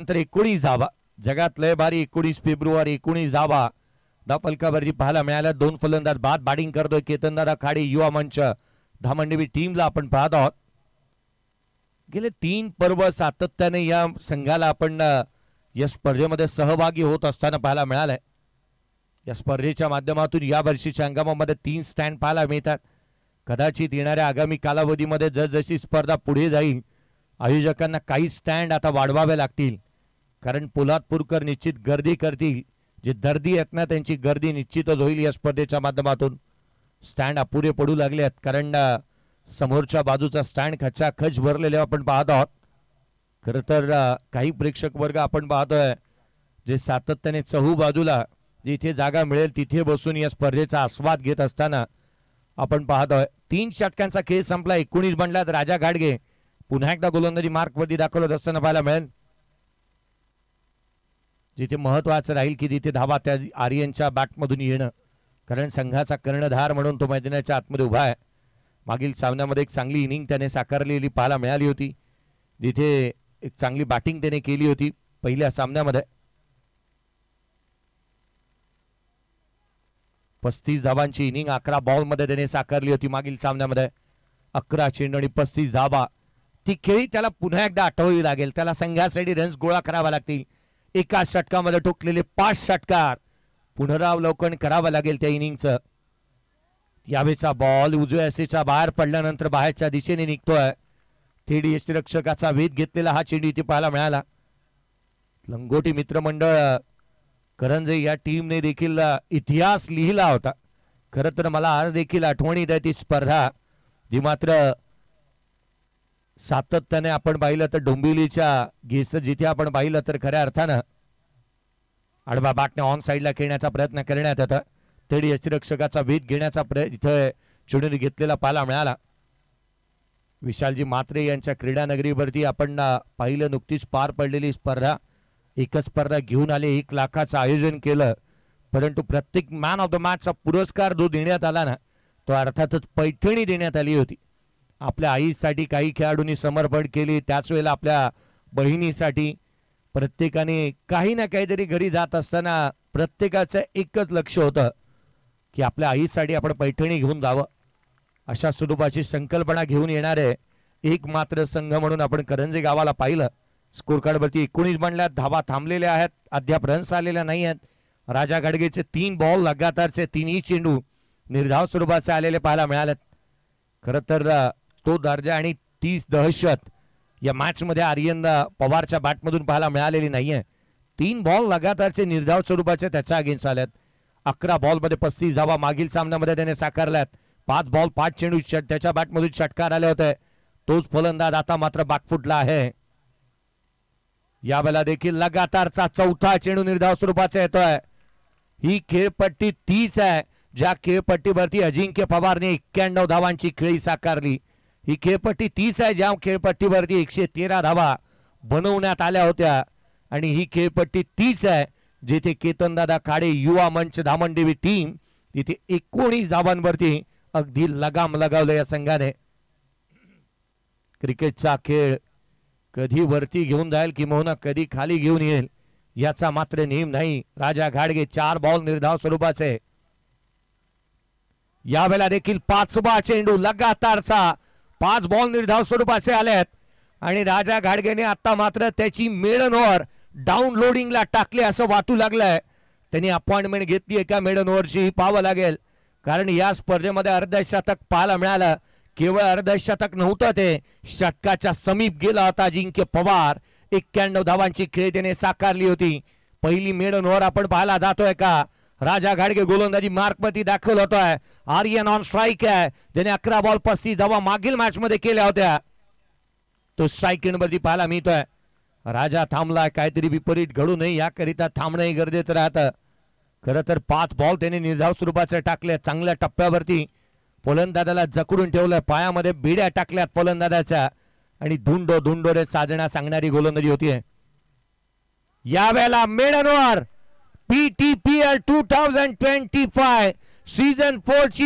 नंतर 19 धावा, जगात लय भारी 19 फेब्रुवारी 19 धावा फलकावरती पाहायला मिळाल्या. दोन फलंदाज बाद बॅटिंग करतोय केतनदादा खाडे युवा मंच धामंडवी टीमला आपण पाहत आहोत. गेले 3 पर्व सातत्याने या संघाला आपण या स्पर्धेमध्ये सहभागी होत असताना पाहायला मिळालंय. या स्पर्धेच्या माध्यमातून या वर्षीच्या हंगामामध्ये 3 स्टँड पाहायला मिळतात. कदाचित येणाऱ्या आगामी कालावधीमध्ये जसजशी स्पर्धा पुढे जाईल आयोजकांना काही स्टँड आता वाढवावे लागतील, कारण पोलादपूरकर निश्चित गर्दी करतील. जे दर्दी आहेत ना त्यांची गर्दी निश्चितच होईल. या स्पर्धेच्या माध्यमातून स्टँड अपुरे पडू लागले आहेत, कारण समोरच्या बाजूचा स्टँड खचाखच भरलेले आपण पाहत आहोत. खरं तर काही प्रेक्षक वर्ग आपण पाहतोय जे सातत्याने चहू बाजूला जिथे जागा मिळेल तिथे बसून या स्पर्धेचा आस्वाद घेत असताना आपण पाहतोय. 3 षटकांचा खेळ संपला. 19 बनल्यात. राजा घाडगे पुन्हा एकदा गोलंदाजी मार्कवरती दाखवत असताना पाहायला मिळेल. जिथे महत्वाचं राहील की तिथे धावा त्या आर्यनच्या बॅटमधून येणं, कारण संघाचा कर्णधार म्हणून तो मैदानाच्या आतमध्ये उभा आहे. मागील सामन्यामध्ये एक चांगली इनिंग त्याने साकारलेली पाहायला मिळाली होती, जिथे एक चांगली बॅटिंग त्याने केली होती पहिल्या सामन्यामध्ये. 35 धावांची इनिंग 11 बॉलमध्ये त्याने साकारली होती मागील सामन्यामध्ये. 11 चेंडू आणि 35 धावा. ती खेळी त्याला पुन्हा एकदा आठवावी लागेल. त्याला संघासाठी रन्स गोळा करावा लागतील. एका षटकामध्ये ठोकलेले 5 षटकार पुनरावलोकन करावं लागेल त्या इनिंगचं. यावेळेचा बॉल उजव्या एसेच्या बाहेर पडल्यानंतर बाहेरच्या दिशेने निघतोय. थेट यष्टीरक्षकाचा वेध घेतलेला हा चेंडू इथे पाहायला मिळाला. लंगोटी मित्रमंडळ करंजे या टीमने देखील इतिहास लिहिला होता. खरं तर मला आज देखील आठवणीत आहे ती स्पर्धा, जी मात्र सातत्याने आपण पाहिलं तर डोंबिवलीच्या गेस जिथे आपण पाहिलं तर खऱ्या अर्थानं आडवा बॅटने ऑन साईडला खेळण्याचा प्रयत्न करण्यात होता. थेट यष्टीरक्षकाचा वेध घेण्याचा प्रयत्न इथे चेंडूने घेतलेला पाहायला मिळाला. विशालजी म्हात्रे यांच्या क्रीडानगरीवरती आपण पाहिलं नुकतीच पार पडलेली स्पर्धा. एकच स्पर्धा घेऊन आले, 1 लाखाचं आयोजन केलं, परंतु प्रत्येक मॅन ऑफ द मॅचचा पुरस्कार जो देण्यात आला ना तो अर्थातच पैठणी देण्यात आली होती. आपल्या आईसाठी काही खेळाडूंनी समर्पण केले, त्याच वेळेला आपल्या बहिणीसाठी प्रत्येकाने काही ना काहीतरी घरी जात असताना प्रत्येकाचं एकच लक्ष होतं की आपल्या आईसाठी आपण पैठणी घेऊन जावं. अशा स्वरूपाची संकल्पना घेऊन येणारे एक मात्र संघ म्हणून आपण करंजे गावाला पाहिलं. स्कोर कार्डवरती 19 बनल्यात. धावा थांबलेल्या आहेत, अद्याप रन्स आलेल्या नाही आहेत. राजा घाडगेचे 3 बॉल लगातारचे 3ही चेंडू निर्धाव स्वरूपाचे आलेले पाहायला मिळालेत. खरं तर तो दर्जा आणि 30 दहशत या मॅच मध्ये आर्यन पवारच्या बॅटमधून पाहायला मिळालेली नाहीये. 3 बॉल लगातारचे निर्धाव स्वरूपाचे त्याच्या अगेन्स्ट आल्यात. 11 बॉलमध्ये 35 धावा मागील सामन्यामध्ये त्याने साकारल्यात. 5 बॉल 5 चेंडू त्याच्या बॅटमधून षटकार आले होते. तोच फलंदाज आता मात्र बागफुटला आहे. यावेळेला देखील लगातारचा 4था चेंडू निर्धाव स्वरूपाचा येतोय. ही खेळपट्टी 30 आहे, ज्या खेळपट्टीवरती अजिंक्य पवारने 91 धावांची खेळी साकारली. ही खेळपट्टी 30 आहे, ज्या खेळपट्टीवरती 113 धावा बनवण्यात आल्या होत्या. आणि ही खेळपट्टी 30 आहे जिथे केतनदादा खाडे युवा मंच धामंडवी टीम तिथे 19 धावांवरती अगदी लगाम लगावलं या संघाने. क्रिकेटचा खेळ कधी वरती घेऊन जाईल किंवा कधी खाली घेऊन येईल याचा मात्र नेम नाही. राजा घाडगे 4 बॉल निर्धाव स्वरूपाचे. यावेळेला देखील 5वा चेंडू लगातारचा 5 बॉल निर्धाव स्वरूपाचे आलेत. आणि राजा घाडगेने आता मात्र त्याची मेडन ओव्हर डाऊनलोडिंगला टाकले असं वाटू लागलंय. त्यांनी अपॉइंटमेंट घेतली एका मेडन ओव्हरची पाहावं लागेल, कारण या स्पर्धेमध्ये अर्धशतक पाहायला मिळालं. केवळ अर्धशतक नव्हतं, ते षटकाच्या समीप गेला होता. अजिंक्य पवार 91 धावांची खेळी त्याने साकारली होती. पहिली मेडन ओव्हर आपण पाहायला जातोय का? राजा घाडगे गोलंदाजी मार्कवरती दाखल होतोय. आर्यन ऑन स्ट्राईक आहे, त्याने 11 बॉल 35 धावा मागील मॅच मध्ये केल्या होत्या. तो स्ट्राईक एंडवरती पाहायला मिळतोय. राजा थांबलाय, काहीतरी विपरीत घडू नये याकरिता थांबणंही गरजेचं राहतं. खरं तर 5 बॉल त्याने निर्धाव स्वरूपाचे टाकले. चांगल्या टप्प्यावरती फलंदाजाला जकडून ठेवलं, पायामध्ये बिड्या टाकल्यात फलंदाजाच्या आणि धुंडो धुंडो रे साजना सांगणारी गोलंदाजी होतीये. यावेळेला मेडन ओव्हर PTPL 2025 सीझन 4 ची